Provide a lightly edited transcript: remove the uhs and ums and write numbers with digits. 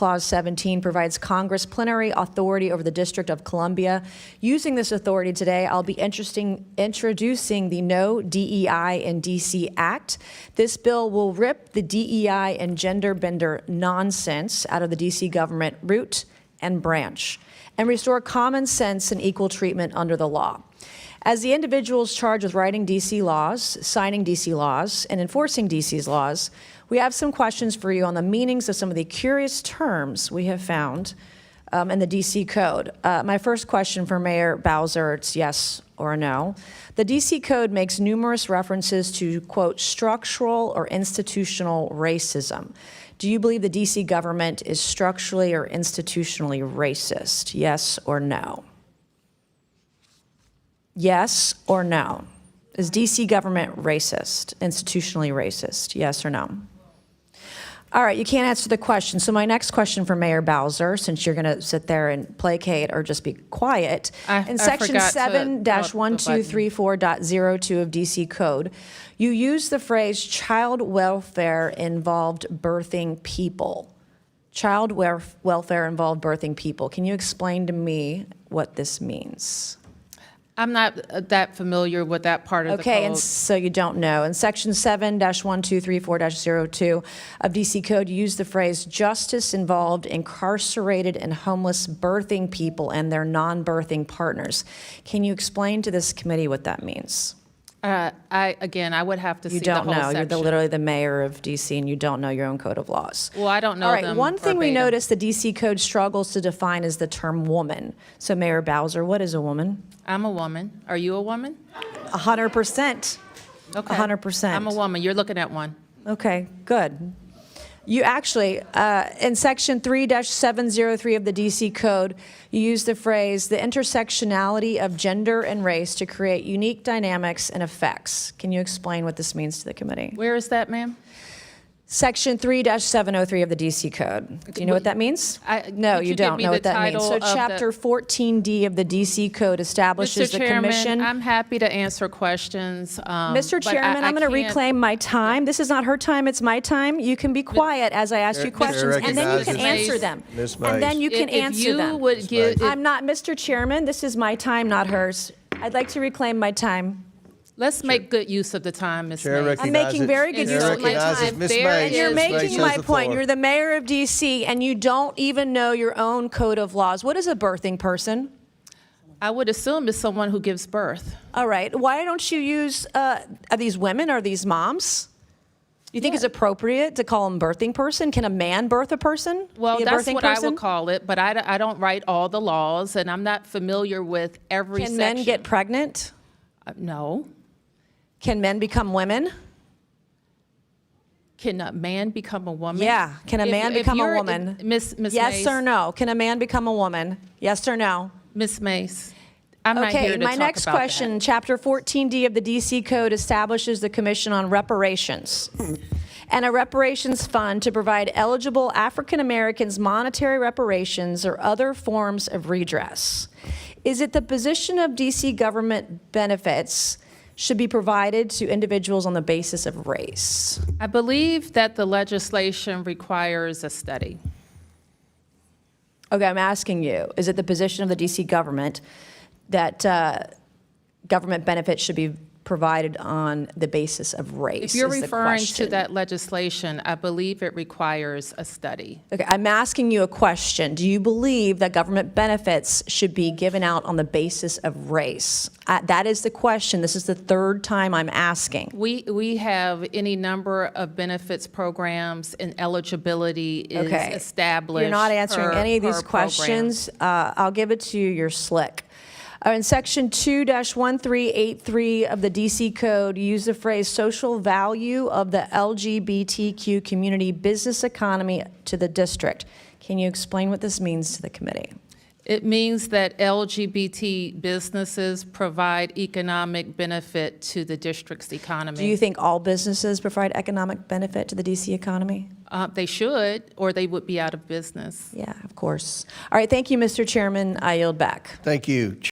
Clause 17 provides Congress plenary authority over the District of Columbia. Using this authority today, I'll be introducing the No DEI in D.C. Act. This bill will rip the DEI and gender bender nonsense out of the D.C. government root and branch and restore common sense and equal treatment under the law. As the individuals charged with writing D.C. laws, signing D.C. laws, and enforcing D.C.'s laws, we have some questions for you on the meanings of some of the curious terms we have found in the D.C. Code. My first question for Mayor Bowser, it's yes or no. The D.C. Code makes numerous references to, quote, structural or institutional racism. Do you believe the D.C. government is structurally or institutionally racist? Yes or no? Yes or no? Is D.C. government racist, institutionally racist? Yes or no? All right, you can't answer the question. So my next question for Mayor Bowser, since you're going to sit there and placate or just be quiet, in Section 7-1234.02 of D.C. Code, you use the phrase child welfare involved birthing people. Child welfare involved birthing people. Can you explain to me what this means? I'm not that familiar with that part of the code. Okay, and so you don't know. In Section 7-1234.02 of D.C. Code, you use the phrase justice involved incarcerated and homeless birthing people and their non-birthing partners. Can you explain to this committee what that means? I would have to see the whole section. You don't know. You're literally the mayor of D.C. and you don't know your own code of laws. Well, I don't know All right, them one thing we verbatim. noticed the D.C. Code struggles to define is the term woman. So Mayor Bowser, what is a woman? I'm a woman. Are you a woman? 100%. Okay. 100%. I'm a woman. You're looking at one. Okay, good. You actually, in Section 3-703 of the D.C. Code, you use the phrase, the intersectionality of gender and race to create unique dynamics and effects. Can you explain what this means to the committee? Where is that, ma'am? Section 3-703 of the D.C. Code. Do you know what that means? No, could you you give don't me know the what that means. title So of the- Chapter 14D of the D.C. Code establishes Mr. the Chairman, commission. I'm happy to answer questions. Mr. but Chairman, I'm going to can't- reclaim my time. This is not her time, it's my time. You can be quiet as I ask you questions, and then you can recognizes answer them. Ms. And then Mace. you can If answer you them. would give, I'm not, Mr. Chairman, this is my time, not hers. I'd like to reclaim my time. let's make good use of the time, Ms. Chair Mace. I'm making very good Chair use of my recognizes time. Ms. There Mace. it You're is. Ms. Mace making has my the point. floor. You're the mayor of D.C., and you don't even know your own code of laws. What is a birthing person? I would assume it's someone who gives birth. All right. Why don't you use, are these women, are these moms? You think it's appropriate to call them birthing person? Can a man birth a person? Well, Be a that's birthing what person? I would call it, but I don't write all the laws, and I'm not familiar with every Can section. men get pregnant? No. Can men become women? Can a man become a woman? Yeah. Can a man become a woman? Miss Yes Mace, or no? Can a man become a woman? Yes or no? Miss Mace, I'm not here Okay, to my talk next about question, that. Chapter 14D of the D.C. Code establishes the Commission on Reparations and a reparations fund to provide eligible African Americans monetary reparations or other forms of redress. Is it the position of D.C. government benefits should be provided to individuals on the basis of race? I believe that the legislation requires a study. Okay, I'm asking you, is it the position of the D.C. government that government benefits should be provided on the basis of race? If you're is the referring to question. that legislation, I believe it requires a study. Okay, I'm asking you a question. Do you believe that government benefits should be given out on the basis of race? That is the question. This is the third time I'm asking. We have any number of benefits programs, and eligibility is Okay. established. You're not answering per- any of these per program. questions. I'll give it to you. You're slick. In Section 2-1383 of the D.C. Code, you use the phrase social value of the LGBTQ community business economy to the district. Can you explain what this means to the committee? It means that LGBT businesses provide economic benefit to the district's economy. Do you think all businesses provide economic benefit to the D.C. economy? They should, or they would be out of business. Yeah, of course. All right, thank you, Mr. Chairman. I yield back. Thank you.